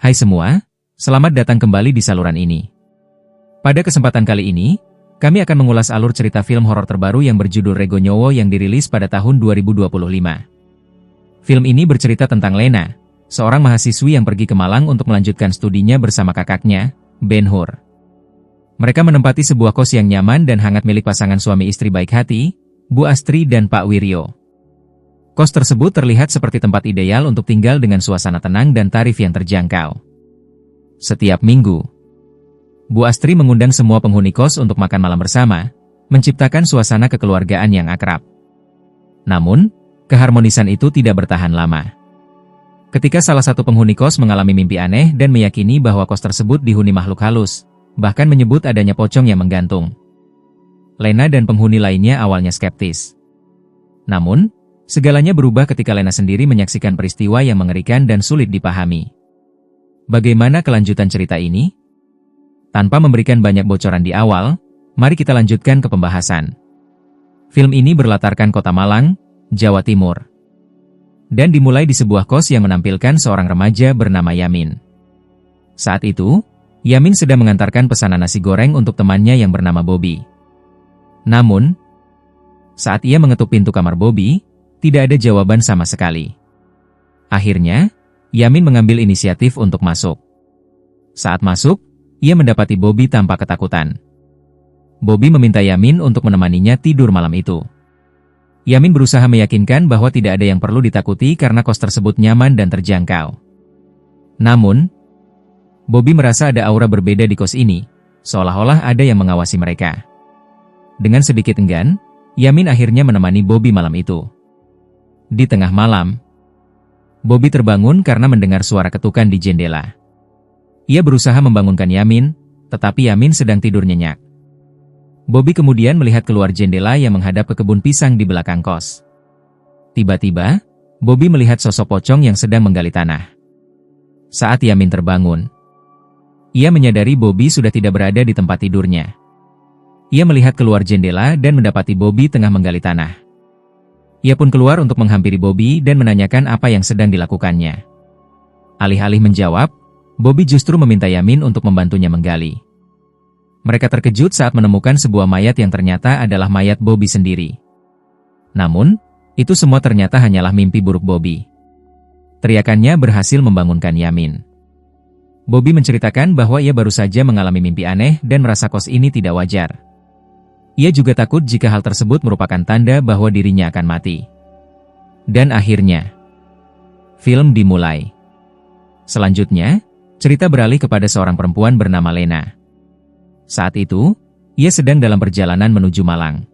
Hai semua, selamat datang kembali di saluran ini. Pada kesempatan kali ini, kami akan mengulas alur cerita film horor terbaru yang berjudul Rego Nyowo yang dirilis pada tahun 2025. Film ini bercerita tentang Lena, seorang mahasiswi yang pergi ke Malang untuk melanjutkan studinya bersama kakaknya, Ben Hur. Mereka menempati sebuah kos yang nyaman dan hangat milik pasangan suami istri baik hati, Bu Astri dan Pak Wiryo. Kos tersebut terlihat seperti tempat ideal untuk tinggal dengan suasana tenang dan tarif yang terjangkau. Setiap minggu, Bu Astri mengundang semua penghuni kos untuk makan malam bersama, menciptakan suasana kekeluargaan yang akrab. Namun, keharmonisan itu tidak bertahan lama. Ketika salah satu penghuni kos mengalami mimpi aneh dan meyakini bahwa kos tersebut dihuni makhluk halus, bahkan menyebut adanya pocong yang menggantung. Lena dan penghuni lainnya awalnya skeptis. Namun, segalanya berubah ketika Lena sendiri menyaksikan peristiwa yang mengerikan dan sulit dipahami. Bagaimana kelanjutan cerita ini? Tanpa memberikan banyak bocoran di awal, mari kita lanjutkan ke pembahasan. Film ini berlatarkan kota Malang, Jawa Timur. Dan dimulai di sebuah kos yang menampilkan seorang remaja bernama Yamin. Saat itu, Yamin sedang mengantarkan pesanan nasi goreng untuk temannya yang bernama Bobby. Namun, saat ia mengetuk pintu kamar Bobby, tidak ada jawaban sama sekali. Akhirnya, Yamin mengambil inisiatif untuk masuk. Saat masuk, ia mendapati Bobby tanpa ketakutan. Bobby meminta Yamin untuk menemaninya tidur malam itu. Yamin berusaha meyakinkan bahwa tidak ada yang perlu ditakuti karena kos tersebut nyaman dan terjangkau. Namun, Bobby merasa ada aura berbeda di kos ini, seolah-olah ada yang mengawasi mereka. Dengan sedikit enggan, Yamin akhirnya menemani Bobby malam itu. Di tengah malam, Bobby terbangun karena mendengar suara ketukan di jendela. Ia berusaha membangunkan Yamin, tetapi Yamin sedang tidur nyenyak. Bobby kemudian melihat keluar jendela yang menghadap ke kebun pisang di belakang kos. Tiba-tiba, Bobby melihat sosok pocong yang sedang menggali tanah. Saat Yamin terbangun, ia menyadari Bobby sudah tidak berada di tempat tidurnya. Ia melihat keluar jendela dan mendapati Bobby tengah menggali tanah. Ia pun keluar untuk menghampiri Bobby dan menanyakan apa yang sedang dilakukannya. Alih-alih menjawab, Bobby justru meminta Yamin untuk membantunya menggali. Mereka terkejut saat menemukan sebuah mayat yang ternyata adalah mayat Bobby sendiri. Namun, itu semua ternyata hanyalah mimpi buruk Bobby. Teriakannya berhasil membangunkan Yamin. Bobby menceritakan bahwa ia baru saja mengalami mimpi aneh dan merasa kos ini tidak wajar. Ia juga takut jika hal tersebut merupakan tanda bahwa dirinya akan mati. Dan akhirnya, film dimulai. Selanjutnya, cerita beralih kepada seorang perempuan bernama Lena. Saat itu, ia sedang dalam perjalanan menuju Malang.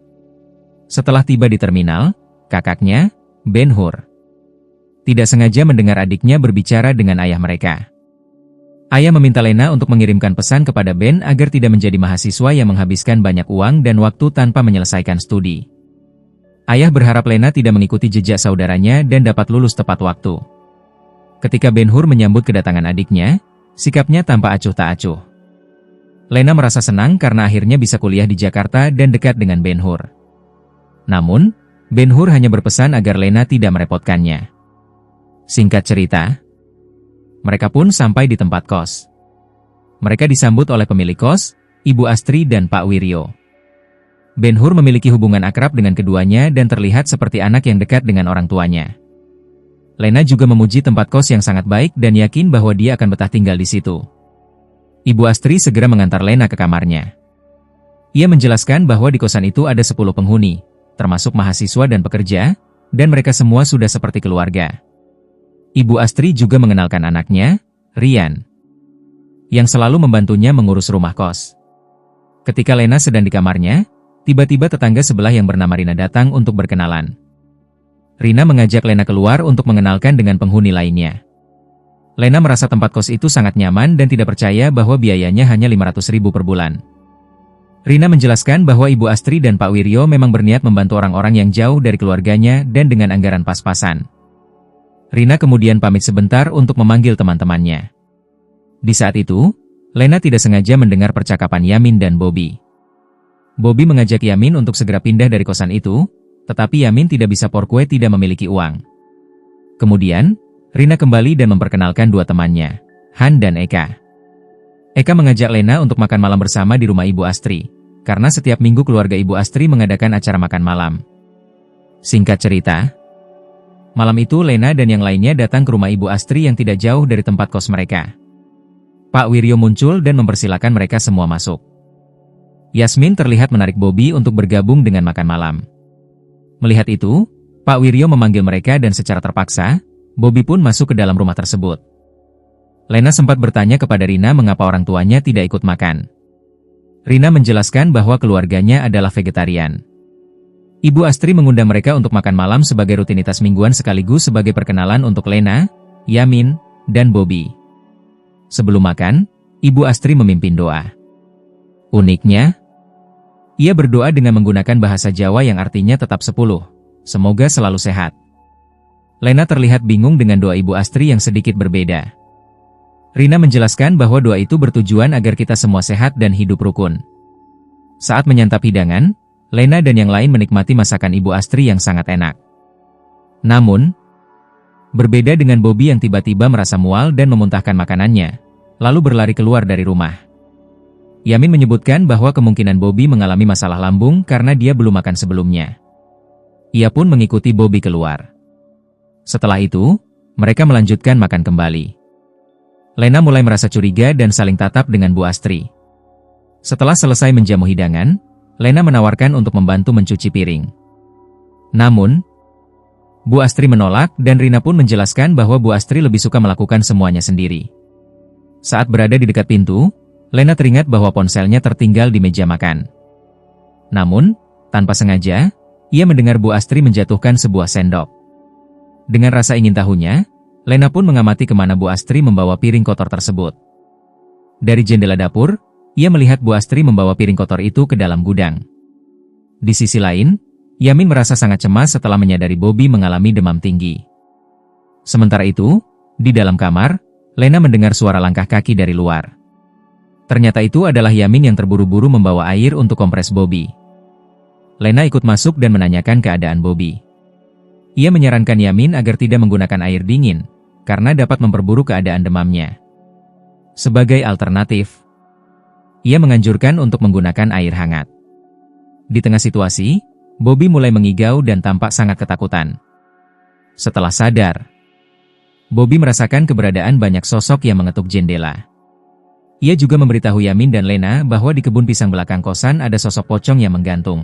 Setelah tiba di terminal, kakaknya, Ben Hur, tidak sengaja mendengar adiknya berbicara dengan ayah mereka. Ayah meminta Lena untuk mengirimkan pesan kepada Ben agar tidak menjadi mahasiswa yang menghabiskan banyak uang dan waktu tanpa menyelesaikan studi. Ayah berharap Lena tidak mengikuti jejak saudaranya dan dapat lulus tepat waktu. Ketika Ben Hur menyambut kedatangan adiknya, sikapnya tampak acuh tak acuh. Lena merasa senang karena akhirnya bisa kuliah di Jakarta dan dekat dengan Ben Hur. Namun, Ben Hur hanya berpesan agar Lena tidak merepotkannya. Singkat cerita, mereka pun sampai di tempat kos. Mereka disambut oleh pemilik kos, Ibu Astri dan Pak Wiryo. Ben Hur memiliki hubungan akrab dengan keduanya dan terlihat seperti anak yang dekat dengan orang tuanya. Lena juga memuji tempat kos yang sangat baik dan yakin bahwa dia akan betah tinggal di situ. Ibu Astri segera mengantar Lena ke kamarnya. Ia menjelaskan bahwa di kosan itu ada 10 penghuni, termasuk mahasiswa dan pekerja, dan mereka semua sudah seperti keluarga. Ibu Astri juga mengenalkan anaknya, Rian, yang selalu membantunya mengurus rumah kos. Ketika Lena sedang di kamarnya, tiba-tiba tetangga sebelah yang bernama Rina datang untuk berkenalan. Rina mengajak Lena keluar untuk mengenalkan dengan penghuni lainnya. Lena merasa tempat kos itu sangat nyaman dan tidak percaya bahwa biayanya hanya 500.000 per bulan. Rina menjelaskan bahwa Ibu Astri dan Pak Wiryo memang berniat membantu orang-orang yang jauh dari keluarganya dan dengan anggaran pas-pasan. Rina kemudian pamit sebentar untuk memanggil teman-temannya. Di saat itu, Lena tidak sengaja mendengar percakapan Yamin dan Bobby. Bobby mengajak Yamin untuk segera pindah dari kosan itu, tetapi Yamin tidak bisa porkue tidak memiliki uang. Kemudian, Rina kembali dan memperkenalkan dua temannya, Han dan Eka. Eka mengajak Lena untuk makan malam bersama di rumah Ibu Astri, karena setiap minggu keluarga Ibu Astri mengadakan acara makan malam. Singkat cerita, malam itu Lena dan yang lainnya datang ke rumah Ibu Astri yang tidak jauh dari tempat kos mereka. Pak Wiryo muncul dan mempersilakan mereka semua masuk. Yasmin terlihat menarik Bobby untuk bergabung dengan makan malam. Melihat itu, Pak Wiryo memanggil mereka dan secara terpaksa, Bobby pun masuk ke dalam rumah tersebut. Lena sempat bertanya kepada Rina mengapa orang tuanya tidak ikut makan. Rina menjelaskan bahwa keluarganya adalah vegetarian. Ibu Astri mengundang mereka untuk makan malam sebagai rutinitas mingguan sekaligus sebagai perkenalan untuk Lena, Yamin, dan Bobby. Sebelum makan, Ibu Astri memimpin doa. Uniknya, ia berdoa dengan menggunakan bahasa Jawa yang artinya tetap 10. Semoga selalu sehat. Lena terlihat bingung dengan doa Ibu Astri yang sedikit berbeda. Rina menjelaskan bahwa doa itu bertujuan agar kita semua sehat dan hidup rukun. Saat menyantap hidangan, Lena dan yang lain menikmati masakan Ibu Astri yang sangat enak. Namun, berbeda dengan Bobby yang tiba-tiba merasa mual dan memuntahkan makanannya, lalu berlari keluar dari rumah. Yamin menyebutkan bahwa kemungkinan Bobby mengalami masalah lambung karena dia belum makan sebelumnya. Ia pun mengikuti Bobby keluar. Setelah itu, mereka melanjutkan makan kembali. Lena mulai merasa curiga dan saling tatap dengan Bu Astri. Setelah selesai menjamu hidangan, Lena menawarkan untuk membantu mencuci piring. Namun, Bu Astri menolak dan Rina pun menjelaskan bahwa Bu Astri lebih suka melakukan semuanya sendiri. Saat berada di dekat pintu, Lena teringat bahwa ponselnya tertinggal di meja makan. Namun, tanpa sengaja, ia mendengar Bu Astri menjatuhkan sebuah sendok. Dengan rasa ingin tahunya, Lena pun mengamati kemana Bu Astri membawa piring kotor tersebut. Dari jendela dapur, ia melihat Bu Astri membawa piring kotor itu ke dalam gudang. Di sisi lain, Yamin merasa sangat cemas setelah menyadari Bobby mengalami demam tinggi. Sementara itu, di dalam kamar, Lena mendengar suara langkah kaki dari luar. Ternyata itu adalah Yamin yang terburu-buru membawa air untuk kompres Bobby. Lena ikut masuk dan menanyakan keadaan Bobby. Ia menyarankan Yamin agar tidak menggunakan air dingin, karena dapat memperburuk keadaan demamnya. Sebagai alternatif, ia menganjurkan untuk menggunakan air hangat. Di tengah situasi, Bobby mulai mengigau dan tampak sangat ketakutan. Setelah sadar, Bobby merasakan keberadaan banyak sosok yang mengetuk jendela. Ia juga memberitahu Yamin dan Lena bahwa di kebun pisang belakang kosan ada sosok pocong yang menggantung.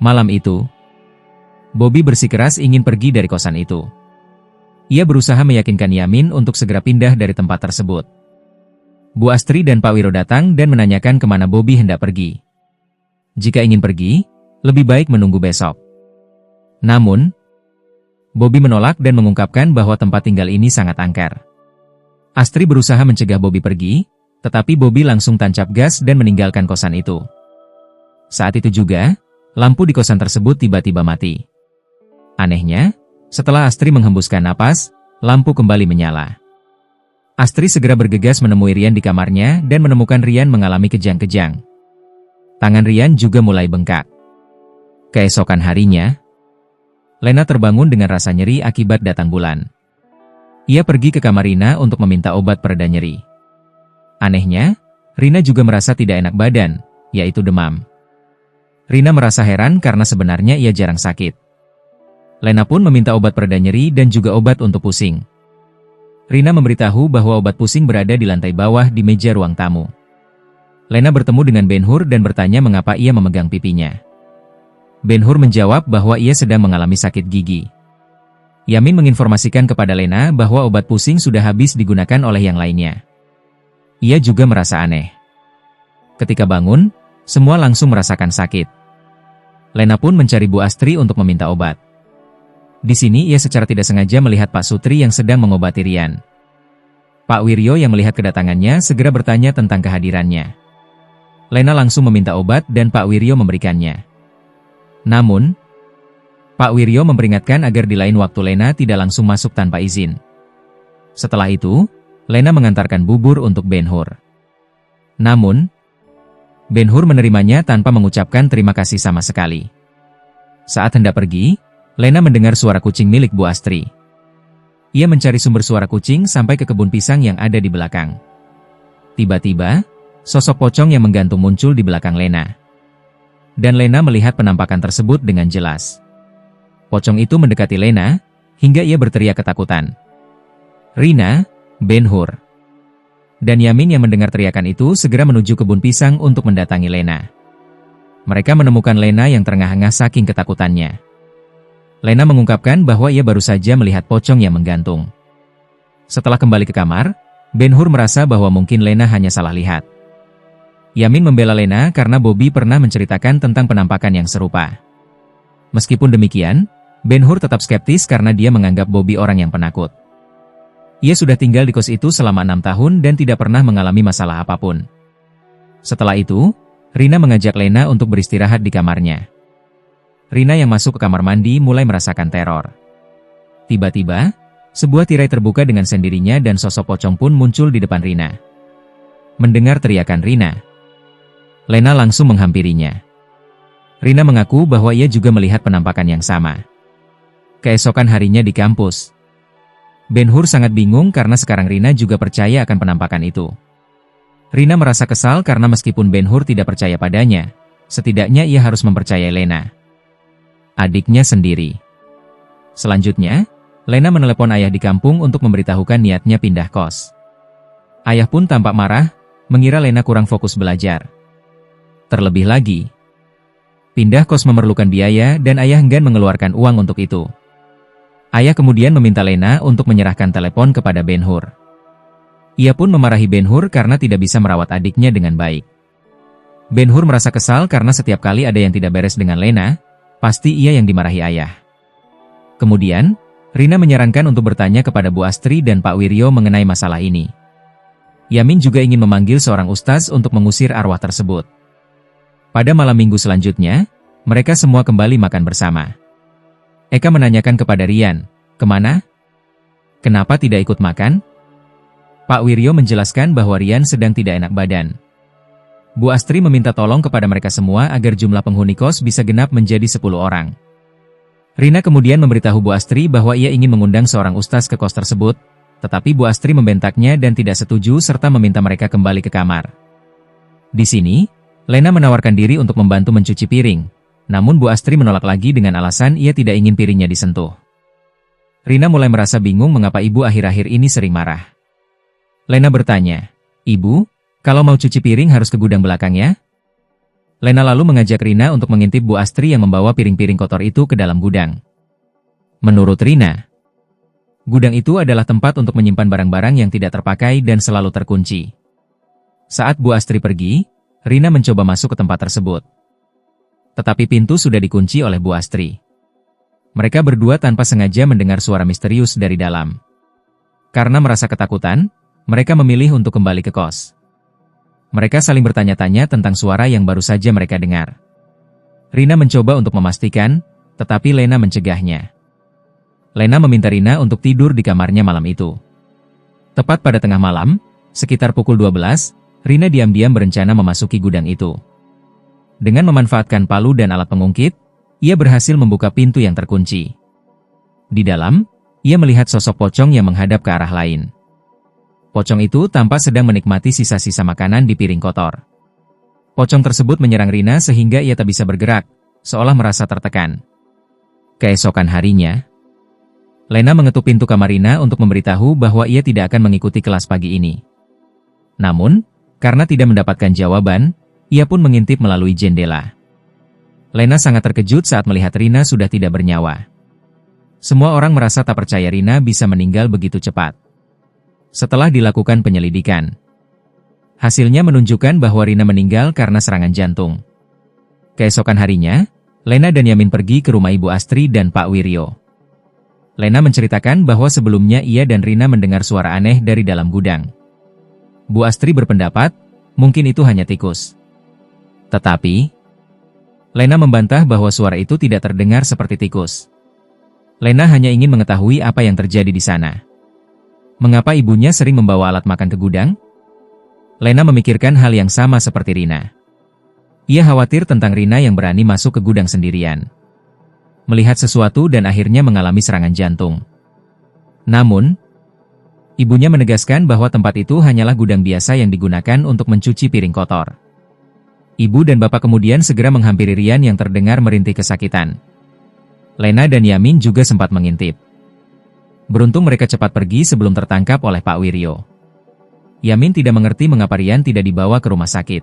Malam itu, Bobby bersikeras ingin pergi dari kosan itu. Ia berusaha meyakinkan Yamin untuk segera pindah dari tempat tersebut. Bu Astri dan Pak Wiro datang dan menanyakan kemana Bobby hendak pergi. Jika ingin pergi, lebih baik menunggu besok. Namun, Bobby menolak dan mengungkapkan bahwa tempat tinggal ini sangat angker. Astri berusaha mencegah Bobby pergi, tetapi Bobby langsung tancap gas dan meninggalkan kosan itu. Saat itu juga, lampu di kosan tersebut tiba-tiba mati. Anehnya, setelah Astri menghembuskan napas, lampu kembali menyala. Astri segera bergegas menemui Rian di kamarnya dan menemukan Rian mengalami kejang-kejang. Tangan Rian juga mulai bengkak. Keesokan harinya, Lena terbangun dengan rasa nyeri akibat datang bulan. Ia pergi ke kamar Rina untuk meminta obat pereda nyeri. Anehnya, Rina juga merasa tidak enak badan, yaitu demam. Rina merasa heran karena sebenarnya ia jarang sakit. Lena pun meminta obat pereda nyeri dan juga obat untuk pusing. Rina memberitahu bahwa obat pusing berada di lantai bawah di meja ruang tamu. Lena bertemu dengan Ben-Hur dan bertanya mengapa ia memegang pipinya. Ben-Hur menjawab bahwa ia sedang mengalami sakit gigi. Yamin menginformasikan kepada Lena bahwa obat pusing sudah habis digunakan oleh yang lainnya. Ia juga merasa aneh. Ketika bangun, semua langsung merasakan sakit. Lena pun mencari Bu Astri untuk meminta obat. Di sini ia secara tidak sengaja melihat Pak Sutri yang sedang mengobati Rian. Pak Wiryo yang melihat kedatangannya segera bertanya tentang kehadirannya. Lena langsung meminta obat dan Pak Wiryo memberikannya. Namun, Pak Wiryo memperingatkan agar di lain waktu Lena tidak langsung masuk tanpa izin. Setelah itu, Lena mengantarkan bubur untuk Ben-Hur. Namun, Ben-Hur menerimanya tanpa mengucapkan terima kasih sama sekali. Saat hendak pergi, Lena mendengar suara kucing milik Bu Astri. Ia mencari sumber suara kucing sampai ke kebun pisang yang ada di belakang. Tiba-tiba, sosok pocong yang menggantung muncul di belakang Lena. Dan Lena melihat penampakan tersebut dengan jelas. Pocong itu mendekati Lena, hingga ia berteriak ketakutan. Rina, Ben-Hur, dan Yamin yang mendengar teriakan itu segera menuju kebun pisang untuk mendatangi Lena. Mereka menemukan Lena yang terengah-engah saking ketakutannya. Lena mengungkapkan bahwa ia baru saja melihat pocong yang menggantung. Setelah kembali ke kamar, Ben-Hur merasa bahwa mungkin Lena hanya salah lihat. Yamin membela Lena karena Bobby pernah menceritakan tentang penampakan yang serupa. Meskipun demikian, Ben-Hur tetap skeptis karena dia menganggap Bobby orang yang penakut. Ia sudah tinggal di kos itu selama 6 tahun dan tidak pernah mengalami masalah apapun. Setelah itu, Rina mengajak Lena untuk beristirahat di kamarnya. Rina yang masuk ke kamar mandi mulai merasakan teror. Tiba-tiba, sebuah tirai terbuka dengan sendirinya dan sosok pocong pun muncul di depan Rina. Mendengar teriakan Rina, Lena langsung menghampirinya. Rina mengaku bahwa ia juga melihat penampakan yang sama. Keesokan harinya di kampus, Ben-Hur sangat bingung karena sekarang Rina juga percaya akan penampakan itu. Rina merasa kesal karena meskipun Ben-Hur tidak percaya padanya, setidaknya ia harus mempercayai Lena, adiknya sendiri. Selanjutnya, Lena menelepon ayah di kampung untuk memberitahukan niatnya pindah kos. Ayah pun tampak marah, mengira Lena kurang fokus belajar. Terlebih lagi, pindah kos memerlukan biaya dan ayah enggan mengeluarkan uang untuk itu. Ayah kemudian meminta Lena untuk menyerahkan telepon kepada Ben-Hur. Ia pun memarahi Ben-Hur karena tidak bisa merawat adiknya dengan baik. Ben-Hur merasa kesal karena setiap kali ada yang tidak beres dengan Lena, pasti ia yang dimarahi ayah. Kemudian, Rina menyarankan untuk bertanya kepada Bu Astri dan Pak Wiryo mengenai masalah ini. Yamin juga ingin memanggil seorang ustaz untuk mengusir arwah tersebut. Pada malam minggu selanjutnya, mereka semua kembali makan bersama. Eka menanyakan kepada Rian, "Kemana? Kenapa tidak ikut makan?" Pak Wiryo menjelaskan bahwa Rian sedang tidak enak badan. Bu Astri meminta tolong kepada mereka semua agar jumlah penghuni kos bisa genap menjadi 10 orang. Rina kemudian memberitahu Bu Astri bahwa ia ingin mengundang seorang ustaz ke kos tersebut, tetapi Bu Astri membentaknya dan tidak setuju serta meminta mereka kembali ke kamar. Di sini, Lena menawarkan diri untuk membantu mencuci piring. Namun Bu Astri menolak lagi dengan alasan ia tidak ingin piringnya disentuh. Rina mulai merasa bingung mengapa ibu akhir-akhir ini sering marah. Lena bertanya, "Ibu, kalau mau cuci piring harus ke gudang belakang ya?" Lena lalu mengajak Rina untuk mengintip Bu Astri yang membawa piring-piring kotor itu ke dalam gudang. Menurut Rina, gudang itu adalah tempat untuk menyimpan barang-barang yang tidak terpakai dan selalu terkunci. Saat Bu Astri pergi, Rina mencoba masuk ke tempat tersebut. Tetapi pintu sudah dikunci oleh Bu Astri. Mereka berdua tanpa sengaja mendengar suara misterius dari dalam. Karena merasa ketakutan, mereka memilih untuk kembali ke kos. Mereka saling bertanya-tanya tentang suara yang baru saja mereka dengar. Rina mencoba untuk memastikan, tetapi Lena mencegahnya. Lena meminta Rina untuk tidur di kamarnya malam itu. Tepat pada tengah malam, sekitar pukul 12, Rina diam-diam berencana memasuki gudang itu. Dengan memanfaatkan palu dan alat pengungkit, ia berhasil membuka pintu yang terkunci. Di dalam, ia melihat sosok pocong yang menghadap ke arah lain. Pocong itu tampak sedang menikmati sisa-sisa makanan di piring kotor. Pocong tersebut menyerang Rina sehingga ia tak bisa bergerak, seolah merasa tertekan. Keesokan harinya, Lena mengetuk pintu kamar Rina untuk memberitahu bahwa ia tidak akan mengikuti kelas pagi ini. Namun, karena tidak mendapatkan jawaban, ia pun mengintip melalui jendela. Lena sangat terkejut saat melihat Rina sudah tidak bernyawa. Semua orang merasa tak percaya Rina bisa meninggal begitu cepat. Setelah dilakukan penyelidikan, hasilnya menunjukkan bahwa Rina meninggal karena serangan jantung. Keesokan harinya, Lena dan Yamin pergi ke rumah Ibu Astri dan Pak Wiryo. Lena menceritakan bahwa sebelumnya ia dan Rina mendengar suara aneh dari dalam gudang. Bu Astri berpendapat, mungkin itu hanya tikus. Tetapi, Lena membantah bahwa suara itu tidak terdengar seperti tikus. Lena hanya ingin mengetahui apa yang terjadi di sana. Mengapa ibunya sering membawa alat makan ke gudang? Lena memikirkan hal yang sama seperti Rina. Ia khawatir tentang Rina yang berani masuk ke gudang sendirian, melihat sesuatu dan akhirnya mengalami serangan jantung. Namun, ibunya menegaskan bahwa tempat itu hanyalah gudang biasa yang digunakan untuk mencuci piring kotor. Ibu dan bapak kemudian segera menghampiri Rian yang terdengar merintih kesakitan. Lena dan Yamin juga sempat mengintip. Beruntung mereka cepat pergi sebelum tertangkap oleh Pak Wiryo. Yamin tidak mengerti mengapa Rian tidak dibawa ke rumah sakit.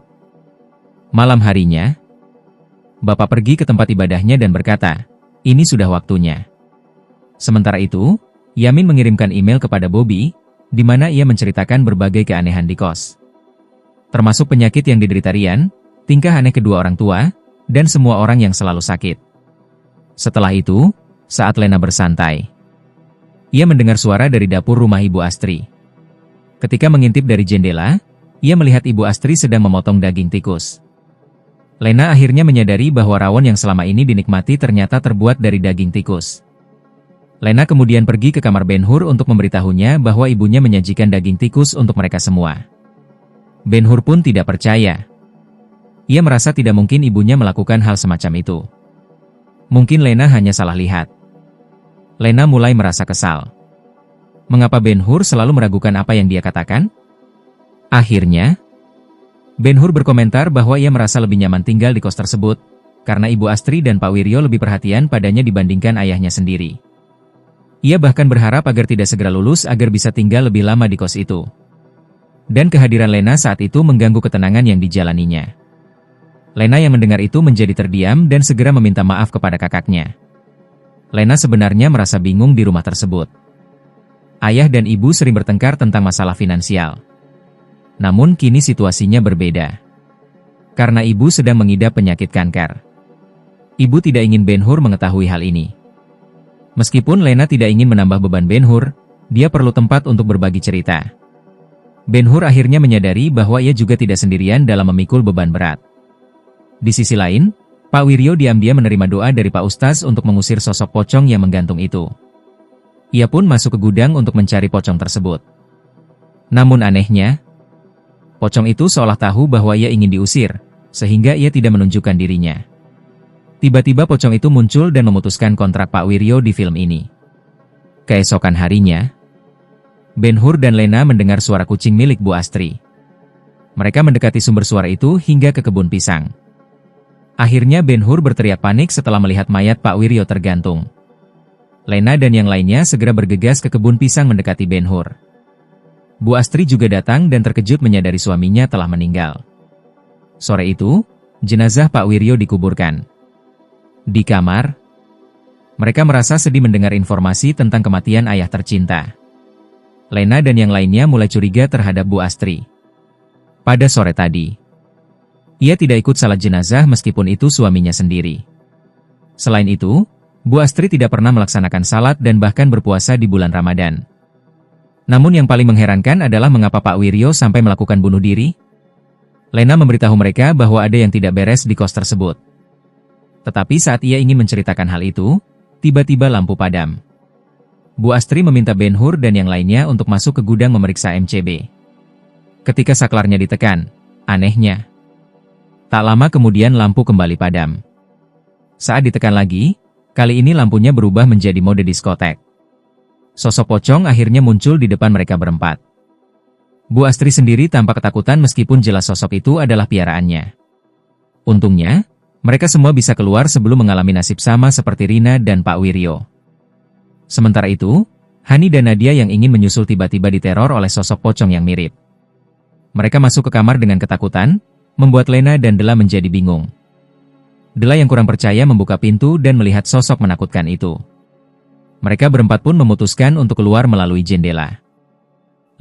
Malam harinya, bapak pergi ke tempat ibadahnya dan berkata, "Ini sudah waktunya." Sementara itu, Yamin mengirimkan email kepada Bobby, di mana ia menceritakan berbagai keanehan di kos. Termasuk penyakit yang diderita Rian, tingkah aneh kedua orang tua, dan semua orang yang selalu sakit. Setelah itu, saat Lena bersantai, ia mendengar suara dari dapur rumah Ibu Astri. Ketika mengintip dari jendela, ia melihat Ibu Astri sedang memotong daging tikus. Lena akhirnya menyadari bahwa rawon yang selama ini dinikmati ternyata terbuat dari daging tikus. Lena kemudian pergi ke kamar Ben-Hur untuk memberitahunya bahwa ibunya menyajikan daging tikus untuk mereka semua. Ben-Hur pun tidak percaya. Ia merasa tidak mungkin ibunya melakukan hal semacam itu. Mungkin Lena hanya salah lihat. Lena mulai merasa kesal. Mengapa Ben-Hur selalu meragukan apa yang dia katakan? Akhirnya, Ben-Hur berkomentar bahwa ia merasa lebih nyaman tinggal di kos tersebut, karena Ibu Astri dan Pak Wiryo lebih perhatian padanya dibandingkan ayahnya sendiri. Ia bahkan berharap agar tidak segera lulus agar bisa tinggal lebih lama di kos itu. Dan kehadiran Lena saat itu mengganggu ketenangan yang dijalaninya. Lena yang mendengar itu menjadi terdiam dan segera meminta maaf kepada kakaknya. Lena sebenarnya merasa bingung di rumah tersebut. Ayah dan ibu sering bertengkar tentang masalah finansial. Namun kini situasinya berbeda. Karena ibu sedang mengidap penyakit kanker. Ibu tidak ingin Ben-Hur mengetahui hal ini. Meskipun Lena tidak ingin menambah beban Ben-Hur, dia perlu tempat untuk berbagi cerita. Ben-Hur akhirnya menyadari bahwa ia juga tidak sendirian dalam memikul beban berat. Di sisi lain, Pak Wiryo diam-diam menerima doa dari Pak Ustaz untuk mengusir sosok pocong yang menggantung itu. Ia pun masuk ke gudang untuk mencari pocong tersebut. Namun anehnya, pocong itu seolah tahu bahwa ia ingin diusir, sehingga ia tidak menunjukkan dirinya. Tiba-tiba pocong itu muncul dan memutuskan kontrak Pak Wiryo di film ini. Keesokan harinya, Ben-Hur dan Lena mendengar suara kucing milik Bu Astri. Mereka mendekati sumber suara itu hingga ke kebun pisang. Akhirnya Ben-Hur berteriak panik setelah melihat mayat Pak Wiryo tergantung. Lena dan yang lainnya segera bergegas ke kebun pisang mendekati Ben-Hur. Bu Astri juga datang dan terkejut menyadari suaminya telah meninggal. Sore itu, jenazah Pak Wiryo dikuburkan. Di kamar, mereka merasa sedih mendengar informasi tentang kematian ayah tercinta. Lena dan yang lainnya mulai curiga terhadap Bu Astri. Pada sore tadi, ia tidak ikut salat jenazah meskipun itu suaminya sendiri. Selain itu, Bu Astri tidak pernah melaksanakan salat dan bahkan berpuasa di bulan Ramadan. Namun yang paling mengherankan adalah mengapa Pak Wiryo sampai melakukan bunuh diri. Lena memberitahu mereka bahwa ada yang tidak beres di kos tersebut. Tetapi saat ia ingin menceritakan hal itu, tiba-tiba lampu padam. Bu Astri meminta Ben-Hur dan yang lainnya untuk masuk ke gudang memeriksa MCB. Ketika saklarnya ditekan, anehnya, tak lama kemudian lampu kembali padam. Saat ditekan lagi, kali ini lampunya berubah menjadi mode diskotek. Sosok pocong akhirnya muncul di depan mereka berempat. Bu Astri sendiri tampak ketakutan meskipun jelas sosok itu adalah piaraannya. Untungnya, mereka semua bisa keluar sebelum mengalami nasib sama seperti Rina dan Pak Wiryo. Sementara itu, Hani dan Nadia yang ingin menyusul tiba-tiba diteror oleh sosok pocong yang mirip. Mereka masuk ke kamar dengan ketakutan, membuat Lena dan Dela menjadi bingung. Dela yang kurang percaya membuka pintu dan melihat sosok menakutkan itu. Mereka berempat pun memutuskan untuk keluar melalui jendela.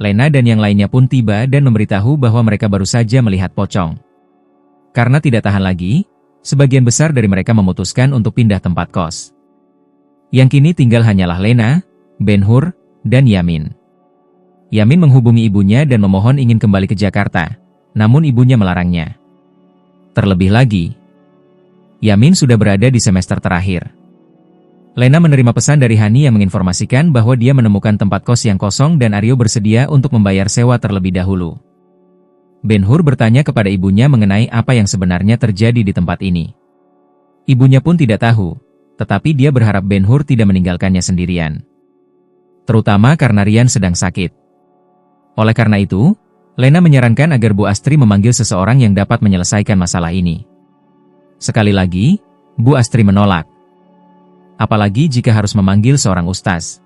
Lena dan yang lainnya pun tiba dan memberitahu bahwa mereka baru saja melihat pocong. Karena tidak tahan lagi, sebagian besar dari mereka memutuskan untuk pindah tempat kos. Yang kini tinggal hanyalah Lena, Ben-Hur, dan Yamin. Yamin menghubungi ibunya dan memohon ingin kembali ke Jakarta, namun ibunya melarangnya. Terlebih lagi, Yamin sudah berada di semester terakhir. Lena menerima pesan dari Hani yang menginformasikan bahwa dia menemukan tempat kos yang kosong dan Aryo bersedia untuk membayar sewa terlebih dahulu. Ben-Hur bertanya kepada ibunya mengenai apa yang sebenarnya terjadi di tempat ini. Ibunya pun tidak tahu, tetapi dia berharap Ben-Hur tidak meninggalkannya sendirian. terutama karena Rian sedang sakit. Oleh karena itu, Lena menyarankan agar Bu Astri memanggil seseorang yang dapat menyelesaikan masalah ini. Sekali lagi, Bu Astri menolak. Apalagi jika harus memanggil seorang ustaz.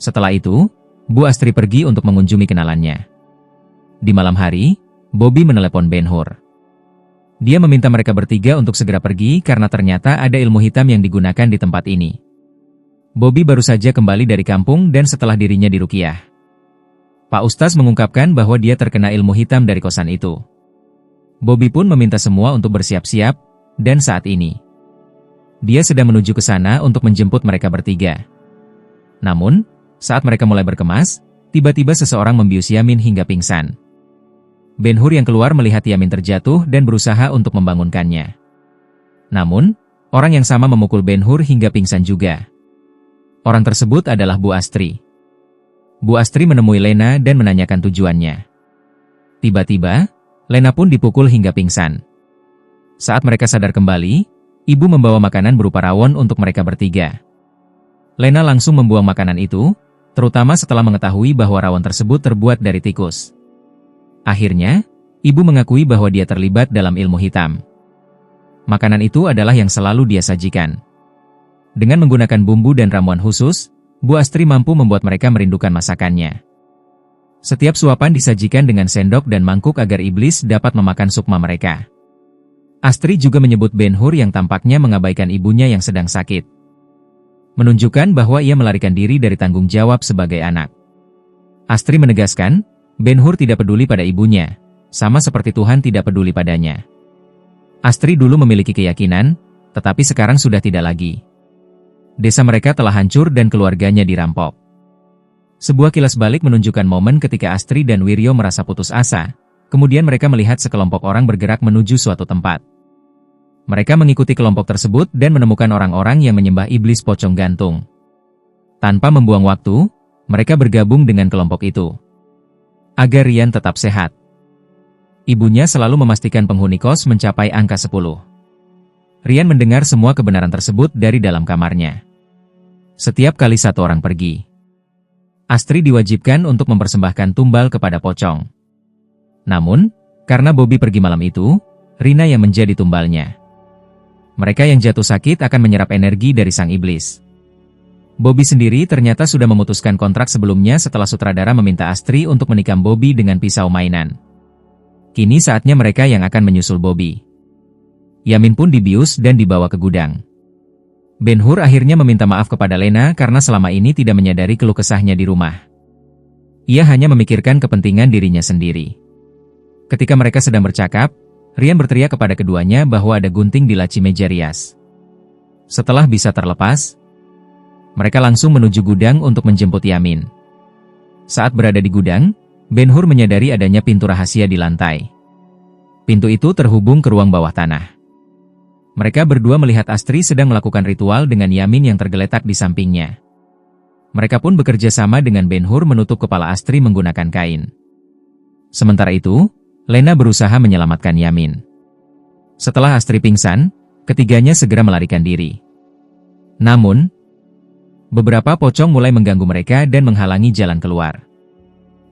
Setelah itu, Bu Astri pergi untuk mengunjungi kenalannya. Di malam hari, Bobby menelepon Ben-Hur. Dia meminta mereka bertiga untuk segera pergi karena ternyata ada ilmu hitam yang digunakan di tempat ini. Bobby baru saja kembali dari kampung dan setelah dirinya diruqyah. Pak Ustaz mengungkapkan bahwa dia terkena ilmu hitam dari kosan itu. Bobby pun meminta semua untuk bersiap-siap, dan saat ini dia sedang menuju ke sana untuk menjemput mereka bertiga. Namun, saat mereka mulai berkemas, tiba-tiba seseorang membius Yamin hingga pingsan. Ben-Hur yang keluar melihat Yamin terjatuh dan berusaha untuk membangunkannya. Namun, orang yang sama memukul Ben-Hur hingga pingsan juga. Orang tersebut adalah Bu Astri. Bu Astri menemui Lena dan menanyakan tujuannya. Tiba-tiba, Lena pun dipukul hingga pingsan. Saat mereka sadar kembali, ibu membawa makanan berupa rawon untuk mereka bertiga. Lena langsung membuang makanan itu, terutama setelah mengetahui bahwa rawon tersebut terbuat dari tikus. Akhirnya, ibu mengakui bahwa dia terlibat dalam ilmu hitam. Makanan itu adalah yang selalu dia sajikan. Dengan menggunakan bumbu dan ramuan khusus, Bu Astri mampu membuat mereka merindukan masakannya. Setiap suapan disajikan dengan sendok dan mangkuk agar iblis dapat memakan sukma mereka. Astri juga menyebut Ben-Hur yang tampaknya mengabaikan ibunya yang sedang sakit. Menunjukkan bahwa ia melarikan diri dari tanggung jawab sebagai anak. Astri menegaskan, Ben-Hur tidak peduli pada ibunya, sama seperti Tuhan tidak peduli padanya. Astri dulu memiliki keyakinan, tetapi sekarang sudah tidak lagi. Desa mereka telah hancur dan keluarganya dirampok. Sebuah kilas balik menunjukkan momen ketika Astri dan Wiryo merasa putus asa, kemudian mereka melihat sekelompok orang bergerak menuju suatu tempat. Mereka mengikuti kelompok tersebut dan menemukan orang-orang yang menyembah iblis pocong gantung. Tanpa membuang waktu, mereka bergabung dengan kelompok itu. Agar Rian tetap sehat. Ibunya selalu memastikan penghuni kos mencapai angka 10. Rian mendengar semua kebenaran tersebut dari dalam kamarnya. Setiap kali satu orang pergi, Astri diwajibkan untuk mempersembahkan tumbal kepada pocong. Namun, karena Bobby pergi malam itu, Rina yang menjadi tumbalnya. Mereka yang jatuh sakit akan menyerap energi dari sang iblis. Bobby sendiri ternyata sudah memutuskan kontrak sebelumnya setelah sutradara meminta Astri untuk menikam Bobby dengan pisau mainan. Kini saatnya mereka yang akan menyusul Bobby. Yamin pun dibius dan dibawa ke gudang. Ben-Hur akhirnya meminta maaf kepada Lena karena selama ini tidak menyadari keluh kesahnya di rumah. Ia hanya memikirkan kepentingan dirinya sendiri. Ketika mereka sedang bercakap, Rian berteriak kepada keduanya bahwa ada gunting di laci meja rias. Setelah bisa terlepas, mereka langsung menuju gudang untuk menjemput Yamin. Saat berada di gudang, Ben-Hur menyadari adanya pintu rahasia di lantai. Pintu itu terhubung ke ruang bawah tanah. Mereka berdua melihat Astri sedang melakukan ritual dengan Yamin yang tergeletak di sampingnya. Mereka pun bekerja sama dengan Ben-Hur menutup kepala Astri menggunakan kain. Sementara itu, Lena berusaha menyelamatkan Yamin. Setelah Astri pingsan, ketiganya segera melarikan diri. Namun, beberapa pocong mulai mengganggu mereka dan menghalangi jalan keluar.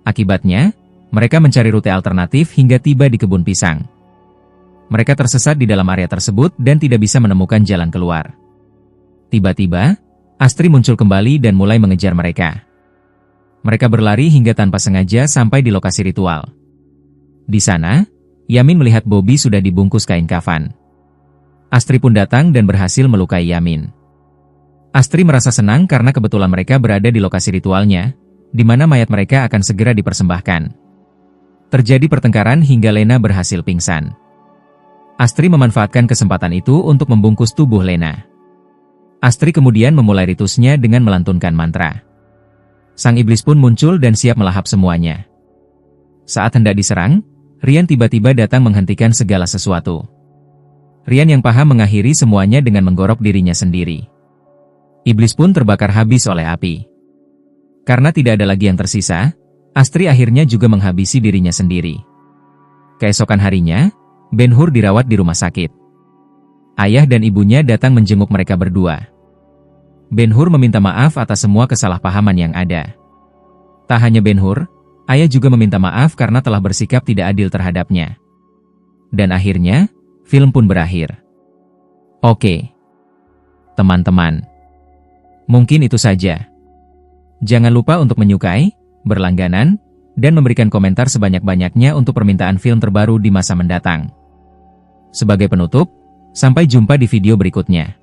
Akibatnya, mereka mencari rute alternatif hingga tiba di kebun pisang. Mereka tersesat di dalam area tersebut dan tidak bisa menemukan jalan keluar. Tiba-tiba, Astri muncul kembali dan mulai mengejar mereka. Mereka berlari hingga tanpa sengaja sampai di lokasi ritual. Di sana, Yamin melihat Bobby sudah dibungkus kain kafan. Astri pun datang dan berhasil melukai Yamin. Astri merasa senang karena kebetulan mereka berada di lokasi ritualnya, di mana mayat mereka akan segera dipersembahkan. Terjadi pertengkaran hingga Lena berhasil pingsan. Astri memanfaatkan kesempatan itu untuk membungkus tubuh Lena. Astri kemudian memulai ritusnya dengan melantunkan mantra. Sang iblis pun muncul dan siap melahap semuanya. Saat hendak diserang, Rian tiba-tiba datang menghentikan segala sesuatu. Rian yang paham mengakhiri semuanya dengan menggorok dirinya sendiri. Iblis pun terbakar habis oleh api. Karena tidak ada lagi yang tersisa, Astri akhirnya juga menghabisi dirinya sendiri. Keesokan harinya, Ben-Hur dirawat di rumah sakit. Ayah dan ibunya datang menjenguk mereka berdua. Ben-Hur meminta maaf atas semua kesalahpahaman yang ada. Tak hanya Ben-Hur, ayah juga meminta maaf karena telah bersikap tidak adil terhadapnya. Dan akhirnya, film pun berakhir. Oke. Teman-teman. Mungkin itu saja. Jangan lupa untuk menyukai, berlangganan, dan memberikan komentar sebanyak-banyaknya untuk permintaan film terbaru di masa mendatang. Sebagai penutup, sampai jumpa di video berikutnya.